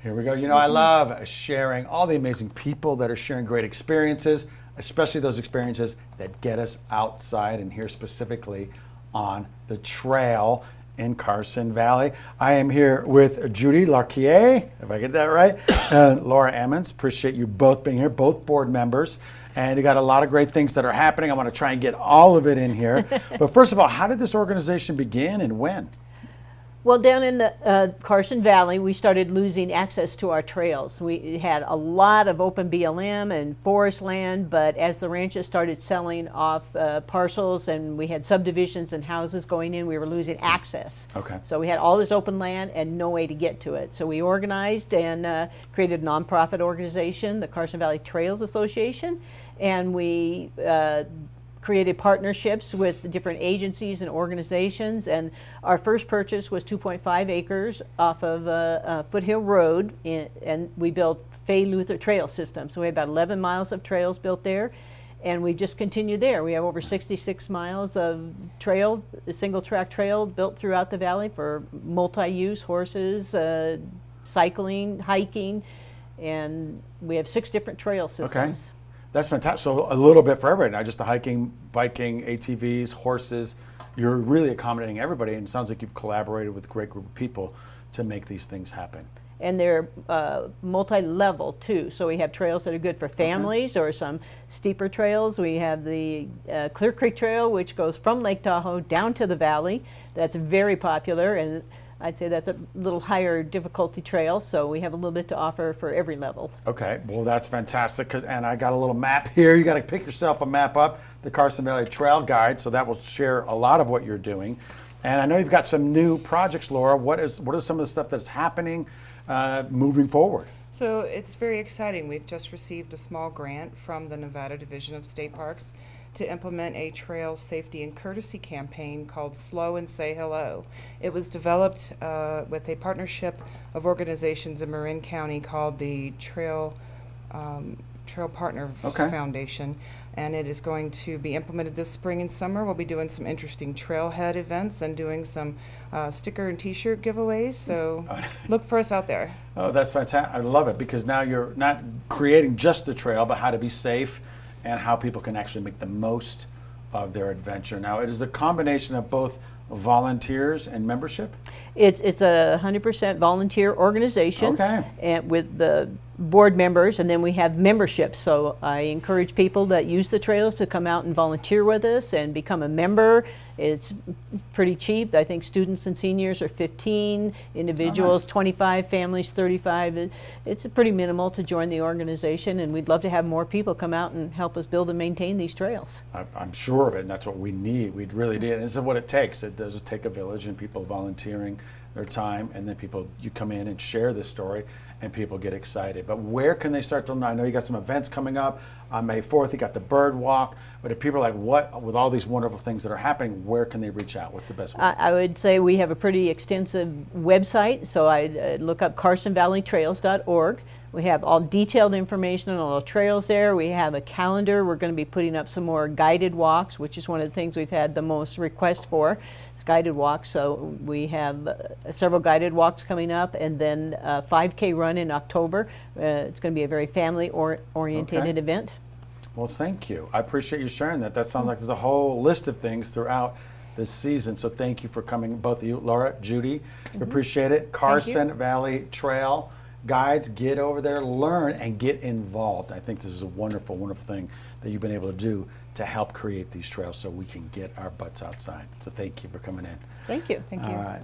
Here we go. You know, I love sharing all the amazing people that are sharing great experiences, especially those experiences that get us outside and here specifically on the trail in Carson Valley. I am here with Judy Larquier, if I get that right, and Laura Ammons. Appreciate you both being here, both board members. And you got a lot of great things that are happening. I want to try and get all of it in here. But first of all, how did this organization begin and when? Well, down in the Carson Valley, we started losing access to our trails. We had a lot of open BLM and forest land, but as the ranches started selling off parcels and we had subdivisions and houses going in, we were losing access. Okay. So we had all this open land and no way to get to it. So we organized and created a nonprofit organization, the Carson Valley Trails Association, and we created partnerships with different agencies and organizations, and our first purchase was 2.5 acres off of Foothill Road, and we built Fay Luther Trail System. So we have about 11 miles of trails built there, and we just continued there. We have over 66 miles of trail, a single track trail built throughout the valley for multi-use, horses, cycling, hiking, and we have 6 different trail systems. Okay. That's fantastic. So a little bit for everybody, not just the hiking, biking, ATVs, horses. You're really accommodating everybody, and it sounds like you've collaborated with a great group of people to make these things happen. And they're multi-level too. So we have trails that are good for families, or some steeper trails. We have the Clear Creek Trail, which goes from Lake Tahoe down to the valley. That's very popular, and I'd say that's a little higher difficulty trail, so we have a little bit to offer for every level. Okay, well that's fantastic, and I got a little map here. You got to pick yourself a map up, the Carson Valley Trail Guide, so that will share a lot of what you're doing. And I know you've got some new projects, Laura. What is some of the stuff that's happening moving forward? So it's very exciting. We've just received a small grant from the Nevada Division of State Parks to implement a trail safety and courtesy campaign called Slow and Say Hello. It was developed with a partnership of organizations in Marin County called the Trail Partners Foundation, and it is going to be implemented this spring and summer. We'll be doing some interesting trailhead events and doing some sticker and t-shirt giveaways, so look for us out there. Oh, that's fantastic. I love it, because now you're not creating just the trail, but how to be safe and how people can actually make the most of their adventure. Now, it is a combination of both volunteers and membership? It's a 100% volunteer organization, okay, and with the board members, and then we have memberships. So I encourage people that use the trails to come out and volunteer with us and become a member. It's pretty cheap. I think students and seniors are 15, individuals 25, families 35. It's pretty minimal to join the organization, and we'd love to have more people come out and help us build and maintain these trails. I'm sure of it, and that's what we need. We really need it. And this is what it takes. It does take a village and people volunteering their time, and then you come in and share this story, and people get excited. But where can they start to know? I know you got some events coming up on May 4th. You got the bird walk. But if people are like, what, with all these wonderful things that are happening, where can they reach out? What's the best way? I would say we have a pretty extensive website. So I'd look up carsonvalleytrails.org. We have all detailed information on all the trails there. We have a calendar. We're going to be putting up some more guided walks, which is one of the things we've had the most requests for. It's guided walks. So we have several guided walks coming up, and then a 5K run in October. It's going to be a very family-oriented event. Well, thank you. I appreciate you sharing that. That sounds like there's a whole list of things throughout this season. So thank you for coming, both of you. Laura, Judy, appreciate it. Carson Valley Trail Guides, get over there, learn, and get involved. I think this is a wonderful, wonderful thing that you've been able to do to help create these trails so we can get our butts outside. So thank you for coming in. Thank you. Thank you. All right.